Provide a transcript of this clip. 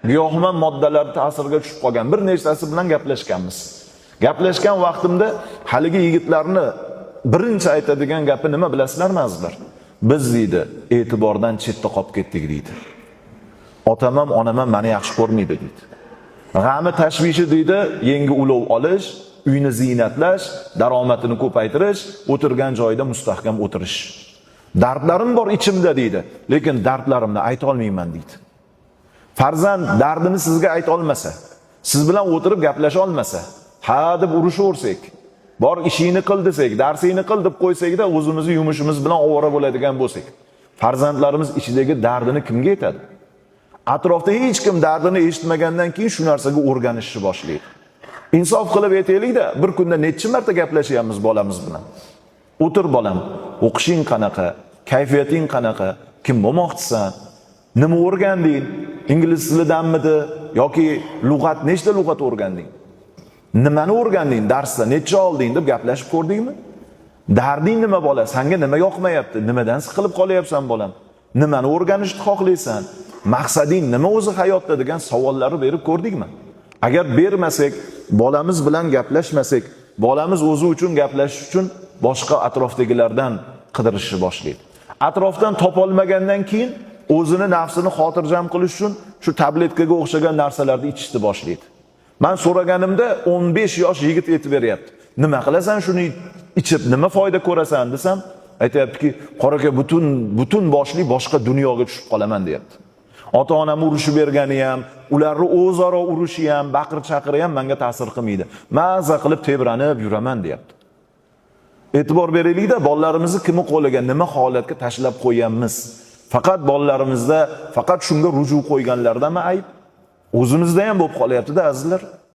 giyohvand moddalar ta'siriga tushib qolgan bir nechtasi bilan gaplashganmiz. Gaplashgan vaqtimda haligi yigitlarni birinchi aytadigan gapi nima bilasizlarmi azizlar? Biz deydi, e'tibordan chetda qolib ketdik deydi. Otam ham, onam ham meni yaxshi ko'rmaydi deydi. G'ami tashvishi deydi, yangi ulov olish, uyni ziynatlash, daromadini ko'paytirish, o'tirgan joyida mustahkam o'tirish. Dardlarim bor ichimda deydi, lekin dardlarimni ayta olmayman deydi. Farzand dardini sizga ayta olmasa, siz bilan o'tirib gaplasha olmasa, ha deb urushaversak, bor ishingni qil desak, darsingni qil deb qo'ysakda o'zimizni yumushimiz bilan ovora bo'ladigan bo'lsak, farzandlarimiz ichidagi dardini kimga aytadi? Atrofda hech kim dardini eshitmagandan keyin shu narsaga o'rganishni boshlaydi. Insof qilib aytaylik-da, bir kunda necha marta gaplashyapmiz bolamiz bilan. O'tir bolam, o'qishing qanaqa, kayfiyating qanaqa, kim bo'lmoqchisan, nima o'rganding, ingliz tilidanmidi yoki lug'at, nechta lug'at o'rganding? Nimani o'rganding, darsda necha olding deb gaplashib ko'rdingmi? Darding nima bola, senga nima yoqmayapti, nimadan siqilib qolyapsan bolam? Nimani o'rganishni xohlaysan? Maqsading nima o'zi hayotda degan savollarni berib ko'rdikmi? Agar bermasak, bolamiz bilan gaplashmasak, bolamiz o'zi uchun gaplashish uchun boshqa atrofdagilardan qidirishni boshlaydi. Atrofdan topolmagandan keyin o'zini nafsini xotirjam qilish uchun shu tabletkaga o'xshagan narsalarni ichishni boshlaydi. Men so'raganimda 15 yosh yigit aytib beryapti. Nima qilasan shuni ichib, nima foyda ko'rasan desam, aytayaptiki, qoraka butun boshli boshqa dunyoga tushib qolaman deyapti. Ota-onam urushib bergani ham, ularni o'zaro urushi ham, baqir-chaqiri ham menga ta'sir qilmaydi. Maza qilib tebranib yuraman deyapti. E'tibor beraylik-da, bolalarimizni kimni qo'liga, nima holatga tashlab qo'yamiz? Faqat bolalarimizda faqat shunga ruju qo'yganlardami ayb? O'zimizda ham bo'lib qolyapti-da azizlar.